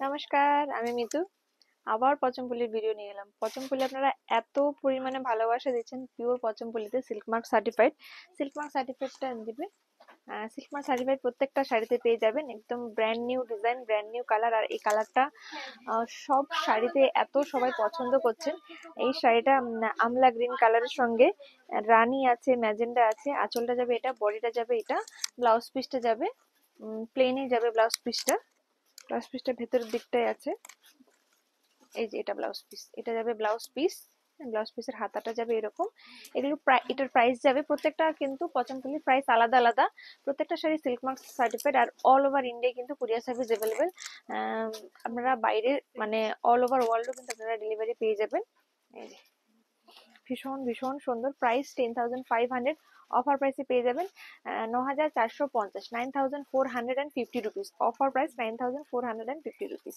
নমস্কার, আমি মিতু। আবার পচমপল্লির ভিডিও নিয়ে এলাম। পচমপল্লি আপনারা এত পরিমাণে ভালোবাসা দিচ্ছেন, পিওর পচমপল্লিতে silk mark certified. Silk mark সার্টিফাইডটা দিবে। সিল্ক মার্ক সার্টিফাইড প্রত্যেকটা শাড়িতে পেয়ে যাবেন, একদম brand new design, brand new colour. আর এই কালারটা সব শাড়িতে এত সবাই পছন্দ করছেন। এই শাড়িটা আমলা গ্রিন কালারের সঙ্গে রানী আছে, ম্যাজেন্ডা আছে। আঁচলটা যাবে এটা, বডিটা যাবে এটা, ব্লাউজ পিসটা যাবে প্লেনই যাবে। ব্লাউজ পিসটা ভেতরের দিকটাই আছে। এই যে এটা ব্লাউজ পিস, এটা যাবে ব্লাউজ পিস। ব্লাউজ পিসের হাতাটা যাবে এরকম। এগুলো এটার প্রাইস যাবে প্রত্যেকটা, কিন্তু পচমপল্লির প্রাইস আলাদা আলাদা। প্রত্যেকটা শাড়ি সিল্ক মার্ক সার্টিফাইড, আর অল ওভার ইন্ডিয়া কিন্তু কুরিয়ার সার্ভিস অ্যাভেলেবেল। আপনারা বাইরে মানে অল ওভার ওয়ার্ল্ডও কিন্তু আপনারা ডেলিভারি পেয়ে যাবেন। এই যে ভীষণ ভীষণ সুন্দর। প্রাইস 10,500, অফার প্রাইসে পেয়ে যাবেন 9,450, 9,450 রুপিস। Offer price 9,450 rupees.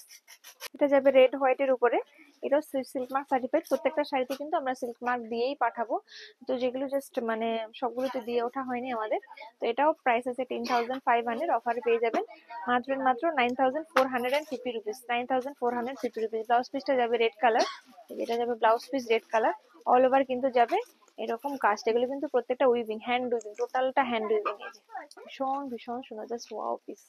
এটা যাবে রেড হোয়াইটের উপরে। এটাও সিল্ক মার্ক সার্টিফাইড। প্রত্যেকটা শাড়িতে কিন্তু আমরা সিল্ক মার্ক দিয়েই পাঠাবো, তো যেগুলো জাস্ট মানে সবগুলোতে দিয়ে ওঠা হয়নি আমাদের। তো এটাও প্রাইস আছে 10,500, অফারে পেয়ে যাবেন মাত্র 9,450 রুপিস। 9,450 রুপিস। ব্লাউজ পিসটা যাবে রেড কালার। এটা যাবে blouse piece red colour. All over কিন্তু যাবে এরকম কাজ। এগুলো কিন্তু প্রত্যেকটা উইভিং, হ্যান্ড উইভিং, টোটালটা হ্যান্ড উইভিং। এই যে ভীষণ ভীষণ সুন্দর, জাস্ট ওয়াও পিস।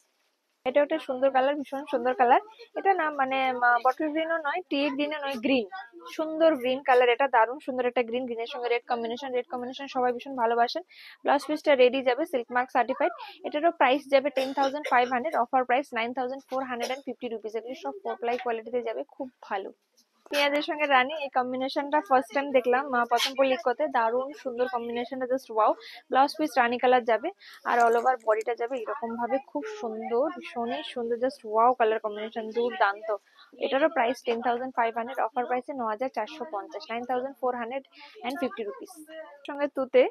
এটা একটা সুন্দর কালার, ভীষণ সুন্দর কালার। এটা না মানে বটল গ্রিনও নয়, টি গ্রিনও নয়, গ্রিন, সুন্দর গ্রিন কালার। এটা দারুণ সুন্দর একটা গ্রিন, গ্রিনের সঙ্গে রেড কম্বিনেশন। রেড কম্বিনেশন সবাই ভীষণ ভালোবাসেন। ব্লাউজ পিসটা রেডি যাবে সিল্ক মার্ক সার্টিফাইড। এটারও প্রাইস যাবে 10,500, অফার প্রাইস 9,450 রুপিস। এগুলি সব ফোর প্লাই কোয়ালিটিতে যাবে, খুব ভালো। পেঁয়াজের সঙ্গে রানী, এই কম্বিনেশনটা ফার্স্ট টাইম দেখলাম পছমপল্লির কোতে। দারুণ সুন্দর কম্বিনেশনটা, জাস্ট ওয়াও। ব্লাউজ পিস রানী কালার যাবে, আর অল ওভার বডিটা যাবে এরকম ভাবে, খুব সুন্দর, ভীষণই সুন্দর, জাস্ট ওয়াও কালার কম্বিনেশন, দুর্দান্ত। এটারও প্রাইস 10,500, অফার প্রাইসে 9,450, 9,450 রুপিস। সঙ্গে তুতে,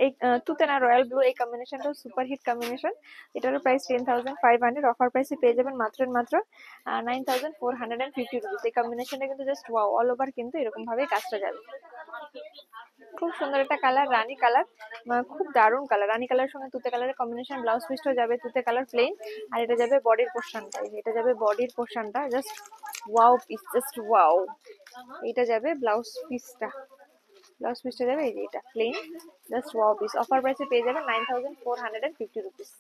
এই তুতে না রয়্যাল ব্লু, এই কম্বিনেশনটাও সুপার হিট কম্বিনেশন। এটারও প্রাইস 10,500, অফার প্রাইসে পেয়ে যাবেন মাত্র 9,450 রুপিস। এই কম্বিনেশনটা কিন্তু জাস্ট ওয়াও। অল ওভার কিন্তু এরকম ভাবে কাজটা যাবে। খুব সুন্দর একটা কালার, রানী কালার, খুব দারুণ কালার। রানী কালার সঙ্গে তুতে কালারের কম্বিনেশন। ব্লাউজ পিসটা যাবে তুতে কালার প্লেন, আর এটা যাবে বডির পোর্শনটা। এটা যাবে বডির পোর্শনটা, just wow piece, just wow. এটা যাবে ব্লাউজ পিসটা। ব্লাউজ পিসটা যাবে এই যে এটা plain, just wow piece. Offer প্রাইসে পেয়ে যাবেন 9,450 রুপিস।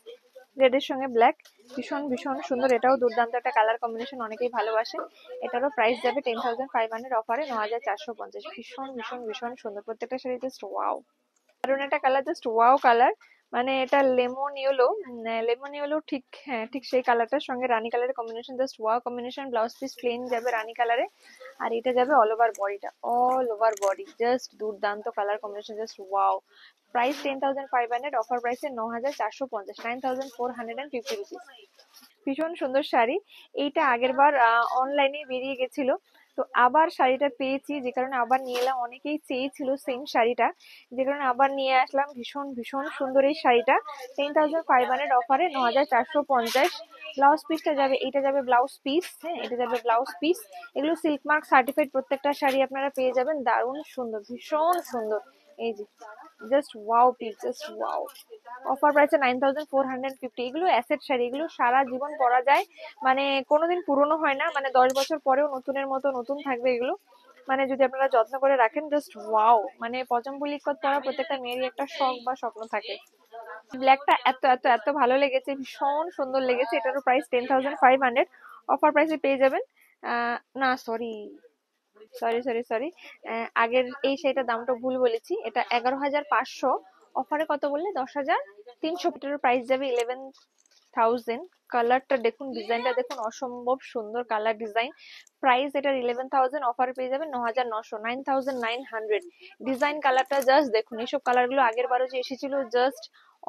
রেডের সঙ্গে ব্ল্যাক, ভীষণ ভীষণ সুন্দর। এটাও দুর্দান্ত একটা কালার কম্বিনেশন, অনেকেই ভালোবাসে। এটারও প্রাইস যাবে 10,500, অফারে 9,450। ভীষণ ভীষণ ভীষণ সুন্দর প্রত্যেকটা শাড়ি, জাস্ট ওয়াও। দারুণ একটা কালার, জাস্ট ওয়াও কালার। মানে এটা লেমন ইয়েলো, লেমন ইয়েলো, ঠিক হ্যাঁ ঠিক সেই কালারটার সঙ্গে রানী কালারের combination, just wow combination. Blouse piece plane যাবে রানী কালারে, আর এটা যাবে অল ওভার বডিটা, অল ওভার বডি, জাস্ট দুর্দান্ত colour combination, just wow. Price 10,500, offer প্রাইসে 9,450, 9,450 রুপিস। ভীষণ সুন্দর শাড়ি। এইটা আগের বার অনলাইনে বেরিয়ে গেছিল, তো আবার শাড়িটা পেয়েছি, যে কারণে আবার নিয়ে এলাম। অনেকেই চেয়েছিল সেম শাড়িটা, যে কারণে আবার নিয়ে আসলাম। ভীষণ ভীষণ সুন্দর এই শাড়িটা। 10,500, অফারে 9,450। ব্লাউজ পিসটা যাবে, এটা যাবে ব্লাউজ পিস, হ্যাঁ এটা যাবে ব্লাউজ পিস। এগুলো সিল্ক মার্ক সার্টিফাইড প্রত্যেকটা শাড়ি আপনারা পেয়ে যাবেন। দারুণ সুন্দর, ভীষণ সুন্দর। এই যে just wow piece, just wow. Offer প্রাইসে 9,450। এগুলো অ্যাসেট শাড়ি, এগুলো সারা জীবন পরা যায়, মানে কোনোদিন পুরনো হয় না। মানে 10 বছর পরেও নতুনের মতো নতুন থাকবে এগুলো, মানে যদি আপনারা যত্ন করে রাখেন। Just wow. মানে পচমপল্লি ইক্কত পরা প্রত্যেকটা মেয়েরই একটা শখ বা স্বপ্ন থাকে। ব্ল্যাকটা এত এত এত ভালো লেগেছে, ভীষণ সুন্দর লেগেছে। এটারও প্রাইস 10,500, অফার প্রাইসে পেয়ে যাবেন না সরি সরি সরি সরি আগের এই শাড়িটার দামটা ভুল বলেছি। এটা 11,500, অফারে কত বললে 10,300। এটার প্রাইস যাবে 11,000। কালারটা দেখুন, ডিজাইনটা দেখুন, অসম্ভব সুন্দর কালার ডিজাইন। প্রাইস এটার 11,000, অফারে পেয়ে যাবেন 9,900, 9,900। ডিজাইন কালারটা জাস্ট দেখুন। এইসব কালার গুলো আগের বারও যে এসেছিল জাস্ট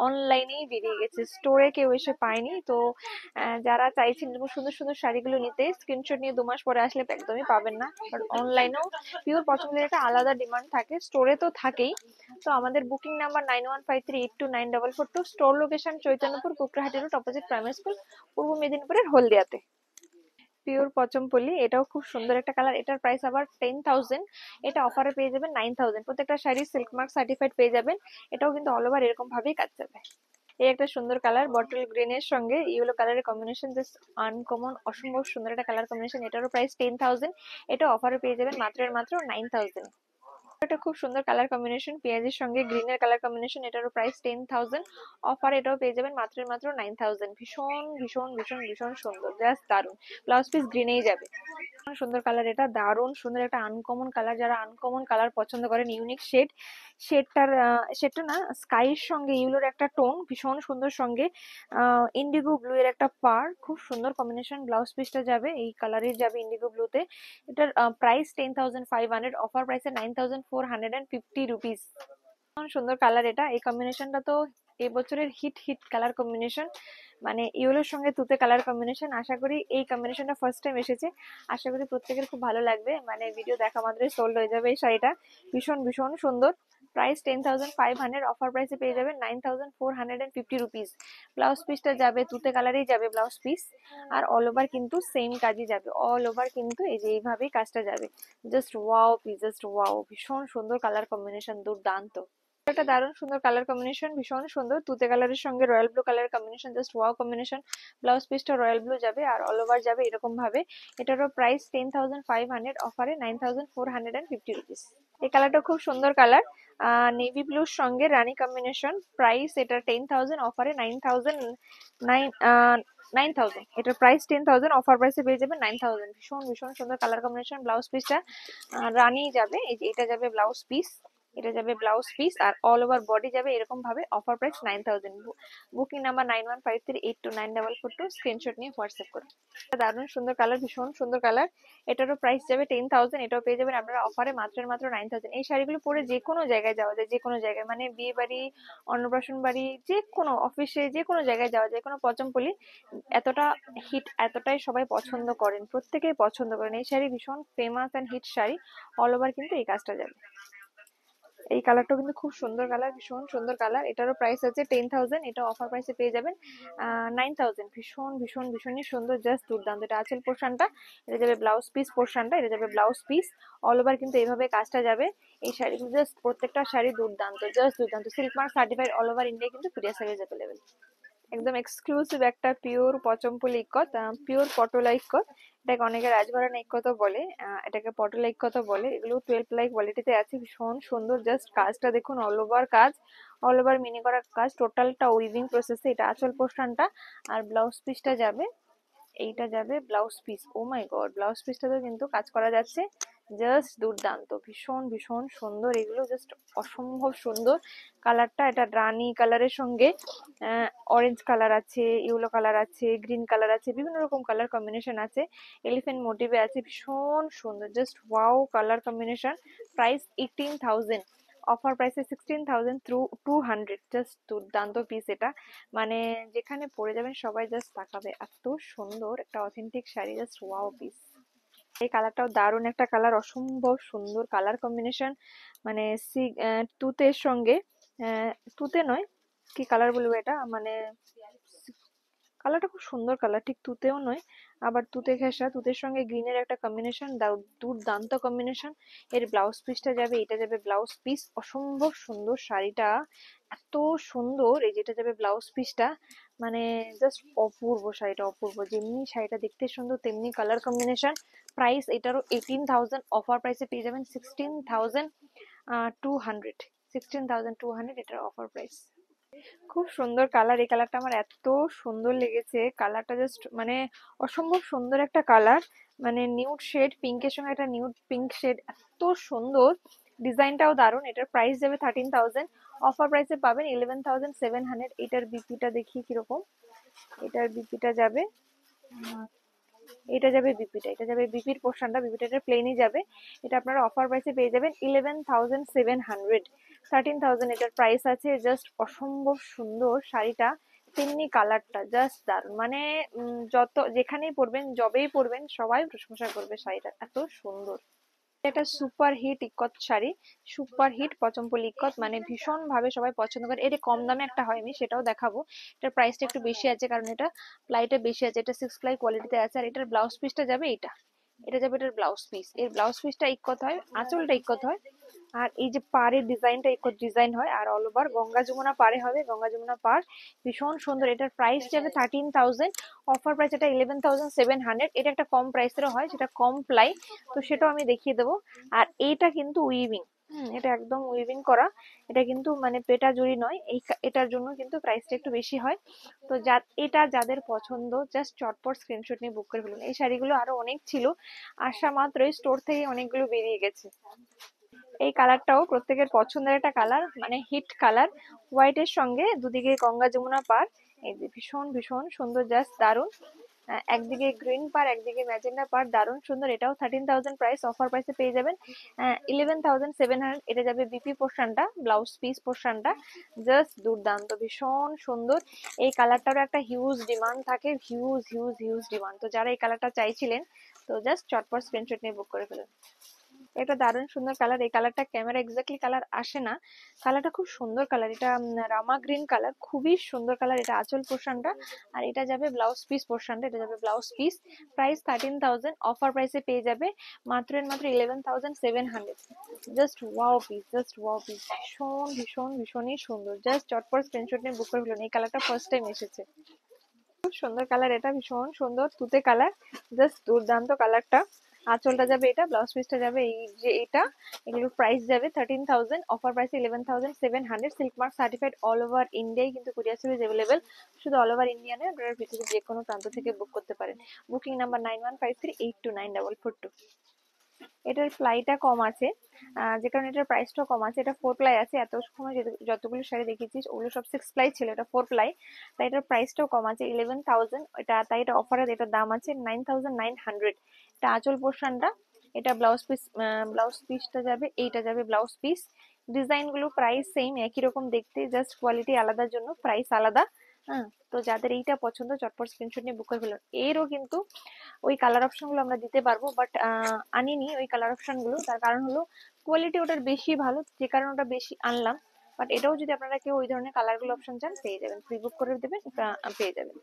অনলাইনেই বেরিয়ে গেছে, স্টোরে কেউ এসে পায়নি। তো যারা চাইছেন এরকম সুন্দর সুন্দর শাড়িগুলো নিতে, স্ক্রিনশট নিয়ে 2 মাস পরে আসলে তো একদমই পাবেন না, কারণ অনলাইনেও পিওর পছন্দের একটা আলাদা ডিমান্ড থাকে, স্টোরে তো থাকেই। তো আমাদের booking number 9153829442, store location Chaitanyapur, Kukrahati road, opposite primary school, পূর্ব মেদিনীপুরের হলদিয়াতে। পিওর পচমপল্লি, এটাও খুব সুন্দর একটা কালার। এটার প্রাইস আবার 10,000, এটা অফারে পেয়ে যাবেন 9,000। প্রত্যেকটা শাড়ি সিল্ক মার্ক সার্টিফাইড পেয়ে যাবেন। এটাও কিন্তু অল ওভার এরকম ভাবেই কাজ যাবে। এই একটা সুন্দর কালার, বটল গ্রিন এর সঙ্গে ইয়েলো কালারের কম্বিনেশন, জাস্ট আনকমন, অসম্ভব সুন্দর একটা কালার কম্বিনেশন। এটারও প্রাইস 10,000। এটা অফারে পেয়ে যাবেন মাত্র 9,000। এটা খুব সুন্দর কালার কম্বিনেশন, পেঁয়াজের সঙ্গে গ্রিনের কালার কম্বিনেশন। এটারও প্রাইস 10,000। অফার এটাও পেয়ে যাবেন মাত্র 9,000। ভীষণ ভীষণ ভীষণ ভীষণ সুন্দর, জাস্ট দারুন। ব্লাউজ পিস গ্রিনেই যাবে। সুন্দর কালার, এটা দারুণ সুন্দর একটা আনকমন কালার। যারা আনকমন কালার পছন্দ করেন, ইউনিক শেডটা না স্কাইয়ের সঙ্গে ইউলোর একটা টোন, ভীষণ সুন্দর, সঙ্গে ইন্ডিগো ব্লু এর একটা পার, খুব সুন্দর কম্বিনেশন। ব্লাউজ পিসটা যাবে এই কালারের, যাবে ইন্ডিগো ব্লুতে। এটার প্রাইস 10,500, অফার প্রাইসে 9,450 রুপিস। সুন্দর কালার এটা, এই কম্বিনেশনটা তো এবছরের হিট কালার কম্বিনেশন, মানে ইয়েলোর সঙ্গে তুতে কালার কম্বিনেশন। আশা করি এই কম্বিনেশনটা ফার্স্ট টাইম এসেছে, আশা করি প্রত্যেকের খুব ভালো লাগবে, মানে ভিডিও দেখা মাত্রই সোল্ড হয়ে যাবে এই শাড়িটা। ভীষণ ভীষণ সুন্দর। প্রাইস 10,500, অফার প্রাইসে পেয়ে যাবেন 9,450 রুপিস। ব্লাউজ পিসটা যাবে তুতে কালারেই যাবে ব্লাউজ পিস, আর অল ওভার কিন্তু সেম কাজই যাবে, অল ওভার কিন্তু এই যে এইভাবেই কাজটা যাবে। Just wow piece, just wow, ভীষণ সুন্দর কালার কম্বিনেশন, দুর্দান্ত। একটা দারুণ সুন্দর কালার কম্বিনেশন, ভীষণ সুন্দর, তুতে কালারের সঙ্গে royal blue colour combination, just wow combination. Blouse পিসটা রয়্যাল ব্লু যাবে আর অল ওভার যাবে এরকম ভাবে। এটারও প্রাইস 10,500, অফারে 9,450 রুপিস। এই কালারটা খুব সুন্দর কালার, নেভি ব্লুর সঙ্গে রানী কম্বিনেশন। প্রাইস এটা 10,000, অফারে 9,000। এটার প্রাইস 10,000, অফার প্রাইসে পেয়ে যাবেন 9,000। ভীষণ ভীষণ সুন্দর কালার কম্বিনেশন। ব্লাউজ পিসটা রানী যাবে, এই যে এটা যাবে ব্লাউজ পিস, এটা যাবে ব্লাউজ পিস, আর অল ওভার বডি যাবে এরকম ভাবে। Offer price 9,000। Booking number 9153829442, screenshot নিয়ে হোয়াটসঅ্যাপ করুন। দারুণ সুন্দর কালার, ভীষণ সুন্দর কালার। এটারও প্রাইস যাবে 10,000, এটাও পেয়ে যাবেন আপনারা অফারে মাত্র 9,000। এই শাড়িগুলো পরে যে কোনো জায়গায় যাওয়া যায়, যে কোনো জায়গায়, মানে বিয়ে বাড়ি, অন্নপ্রাশন বাড়ি, যে কোনো অফিসে, যে কোনো জায়গায় যাওয়া যায়, কোনো পচমপল্লি। এতটা হিট, এতটাই সবাই পছন্দ করেন, প্রত্যেকেই পছন্দ করেন এই শাড়ি, ভীষণ famous and hit sari. All over কিন্তু এই কাজটা যাবে। এই কালারটা কিন্তু খুব সুন্দর কালার, ভীষণ সুন্দর কালার। এটারও প্রাইস আছে 10,000, এটা অফার প্রাইসে পেয়ে যাবেন 9,000। ভীষণ ভীষণ ভীষণই সুন্দর, জাস্ট দুর্দান্ত। এটা আঁচল পোর্শনটা, এটা যাবে ব্লাউজ পিস পোর্শনটা, এটা যাবে ব্লাউজ পিস। অল ওভার কিন্তু এইভাবে কাজটা যাবে। এই শাড়িগুলো জাস্ট প্রত্যেকটা শাড়ি দুর্দান্ত, জাস্ট দুর্দান্ত। Silk mark certified, all over India কিন্তু কুরিয়ার সার্ভিস অ্যাভেলেবেল। একদম এক্সক্লুসিভ একটা পিওর পচমপল্লি ইক্কত, পিওর পটোলা ইক্কত। এটাকে অনেকে রাজভরানা ইক্কতও বলে, এটাকে পটোলা ইক্কতও বলে। এগুলো 12 প্লাই কোয়ালিটিতে আছে, ভীষণ সুন্দর। জাস্ট কাজটা দেখুন, অল ওভার কাজ, অল ওভার মিনি করা কাজ, টোটালটা উইভিং প্রসেসে। এটা আঁচল পোর্শনটা, আর ব্লাউজ পিসটা যাবে, এইটা যাবে ব্লাউজ পিস। ও মাই গড, ব্লাউজ পিসটাতেও কিন্তু কাজ করা যাচ্ছে, জাস্ট দুর্দান্ত, ভীষণ ভীষণ সুন্দর। এগুলো জাস্ট অসম্ভব সুন্দর। কালারটা, এটা রানী কালারের সঙ্গে অরেঞ্জ কালার আছে, ইয়েলো কালার আছে, গ্রিন কালার আছে, বিভিন্ন রকম কালার কম্বিনেশন আছে, এলিফ্যান্ট মোটিভে আছে, ভীষণ সুন্দর, just wow colour combination. Price 18,000, offer প্রাইসে 16,200। জাস্ট দুর্দান্ত পিস এটা, মানে যেখানে পরে যাবেন সবাই জাস্ট তাকাবে, এত সুন্দর একটা authentic sari, just wow piece. এই কালারটাও দারুণ একটা কালার, অসম্ভব সুন্দর কালার কম্বিনেশন, মানে তুতের সঙ্গে, তুতে নয়, কি কালার বলবো এটা, মানে কালারটা খুব সুন্দর কালার, ঠিক তুতেও নয়, আবার তুতে ঘেঁষা, তুতের সঙ্গে গ্রিনের একটা কম্বিনেশন, দুর্দান্ত কম্বিনেশন। এর ব্লাউজ পিসটা যাবে, এটা যাবে ব্লাউজ পিস। অসম্ভব সুন্দর শাড়িটা, এত সুন্দর। এই যেটা যাবে ব্লাউজ পিসটা, মানে জাস্ট অপূর্ব শাড়িটা, অপূর্ব। যেমনি শাড়িটা দেখতে সুন্দর, তেমনি কালার কম্বিনেশন। প্রাইস এটারও 18,000, অফার প্রাইসে পেয়ে যাবেন 16,200। 16,200 এটার অফার প্রাইস। খুব সুন্দর কালার, এই কালারটা আমার এত সুন্দর লেগেছে। কালারটা জাস্ট মানে অসম্ভব সুন্দর একটা কালার, মানে নিউড শেড, পিঙ্কের সঙ্গে একটা নিউড পিঙ্ক শেড, এত সুন্দর। ডিজাইনটাও দারুণ। এটার প্রাইস যাবে 13,000, অফার প্রাইসে পাবেন 11,700। এটার বিপিটা দেখি কিরকম, এটার বিপিটা যাবে, এটা যাবে বিপিটা, এটা যাবে বিপির পোর্শনটা, বিপিটা এটা প্লেনই যাবে। এটা আপনারা অফার প্রাইসে পেয়ে যাবেন 11,700। 13,000 এটার প্রাইস আছে। জাস্ট অসম্ভব সুন্দর শাড়িটা, তেমনি কালারটা জাস্ট দারুণ, মানে যত যেখানেই পরবেন, যবেই পরবেন, সবাই প্রশংসা করবে শাড়িটা, এত সুন্দর। এটা super hit ikat sari, super hit Pochampally ikat, মানে ভীষণ ভাবে সবাই পছন্দ করে। এটা কম দামে একটা হয়, আমি সেটাও দেখাবো। এটার প্রাইসটা একটু বেশি আছে, কারণ এটা প্লাইটা বেশি আছে, এটা 6 প্লাই কোয়ালিটিতে আছে। আর এটার ব্লাউজ পিসটা যাবে, এটা এটা যাবে এটার ব্লাউজ পিস। এর ব্লাউজ পিসটা ইক্কত হয়, আঁচলটা ইক্কত হয়, আর এই যে পাড়ের ডিজাইনটা ইকো ডিজাইন হয়, আর অল ওভার গঙ্গা যমুনা পাড়ে হবে, গঙ্গা যমুনা পাড় ভীষণ সুন্দর। এটার প্রাইস যাবে 13,000, অফার প্রাইস এটা 11,700। এটা একটা কম প্রাইসেরও হয়, যেটা কম প্লাই, তো সেটাও আমি দেখিয়ে দেবো। আর এইটা কিন্তু উইভিং, এটা একদম উইভিং করা, এটা কিন্তু মানে পেটা জুড়ি নয়, এটার জন্য কিন্তু প্রাইসটা একটু বেশি হয়। তো এটা যাদের পছন্দ জাস্ট চটপট স্ক্রিনশট নিয়ে বুক করে ফেলুন। এই শাড়িগুলো আরো অনেক ছিল, আসা মাত্রই স্টোর থেকে অনেকগুলো বেরিয়ে গেছে। এই কালারটাও প্রত্যেকের পছন্দের একটা কালার, মানে হিট কালার, হোয়াইটের সঙ্গে দুদিকে গঙ্গা যমুনা পার, এই যে ভীষণ ভীষণ সুন্দর, জাস্ট দারুন। একদিকে গ্রিন পার, একদিকে ম্যাজেন্ডা পার, দারুণ সুন্দর। এটাও 13,000 প্রাইস, অফার প্রাইসে পেয়ে যাবেন 11,700। এটা যাবে বিপি পোর্শনটা, ব্লাউজ পিস পোর্শনটা, জাস্ট দুর্দান্ত, ভীষণ সুন্দর। এই কালারটারও একটা হিউজ ডিমান্ড থাকে, হিউজ হিউজ হিউজ ডিমান্ড। তো যারা এই কালারটা চাইছিলেন, তো জাস্ট চটপট স্ক্রিনশট নিয়ে বুক করে ফেলুন। এটা দারুণ সুন্দর কালার। এই কালারটা ক্যামেরা এক্স্যাক্টলি কালার আসে না, কালারটা খুব সুন্দর কালার। এটা রামা গ্রিন কালার, খুবই সুন্দর কালার। এটা আঁচল পোর্শনটা, আর এটা যাবে ব্লাউজ পিস পোর্শনটা, এটা যাবে ব্লাউজ পিস। প্রাইস 13,000, অফার প্রাইসে পেয়ে যাবে মাত্র 11,700। Just wow piece, just wow piece, ভীষণ ভীষণ ভীষণই সুন্দর। জাস্ট চটপট স্ক্রিনশট নিয়ে বুক করে ফেলুন। এই কালারটা ফার্স্ট টাইম এসেছে, খুব সুন্দর কালার। এটা ভীষণ সুন্দর তুতে কালার, জাস্ট দুর্দান্ত কালারটা। আঁচলটা যাবে এটা, ব্লাউজ পিসটা যাবে এই যে এটা। এগুলোর প্রাইস যাবে 13,000, offer price 11,700। Silk mark certified, all over ইন্ডিয়ায় কিন্তু কুরিয়ার সার্ভিস অ্যাভেলেবেল। শুধু অল ওভার ইন্ডিয়া নয়, আপনারা পৃথিবীর যে কোনো প্রান্ত থেকে বুক করতে পারেন। Booking number 9153829442। এটার প্লাইটা কম আছে, যে কারণে এটার প্রাইসটাও কম আছে। এটা 4 প্লাই আছে, এত সময় যতগুলো শাড়ি দেখেছিস ওগুলো সব 6 প্লাই ছিল, এটা 4 প্লাই, তাই এটার প্রাইসটাও কম আছে 11,000। এটা তাই এটা অফারে এটার দাম আছে 9,900। এটা আঁচল পোর্শনটা, এটা ব্লাউজ পিস, ব্লাউজ পিসটা যাবে, এইটা যাবে ব্লাউজ পিস। ডিজাইন গুলো প্রাইস সেম, একই রকম দেখতে, জাস্ট কোয়ালিটি আলাদার জন্য প্রাইস আলাদা। হ্যাঁ, তো যাদের এইটা পছন্দ চটপট স্ক্রিনশট নিয়ে বুক করে ফেলুন। এরও কিন্তু ওই কালার অপশন গুলো আমরা দিতে পারবো, বাট আনিনি ওই কালার অপশন গুলো। তার কারণ হলো কোয়ালিটি ওটার বেশি ভালো, যে কারণে ওটা বেশি আনলাম। বাট এটাও যদি আপনারা কেউ ওই ধরনের কালার গুলো অপশন চান, পেয়ে যাবেন, প্রি বুক করে দেবেন, পেয়ে যাবেন।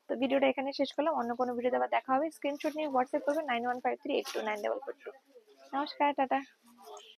তো ভিডিওটা এখানে শেষ করলাম, অন্য কোনো ভিডিওতে আবার দেখা হবে। স্ক্রিনশট নিয়ে হোয়াটসঅ্যাপ করবেন 9153829442। নমস্কার, টাটা।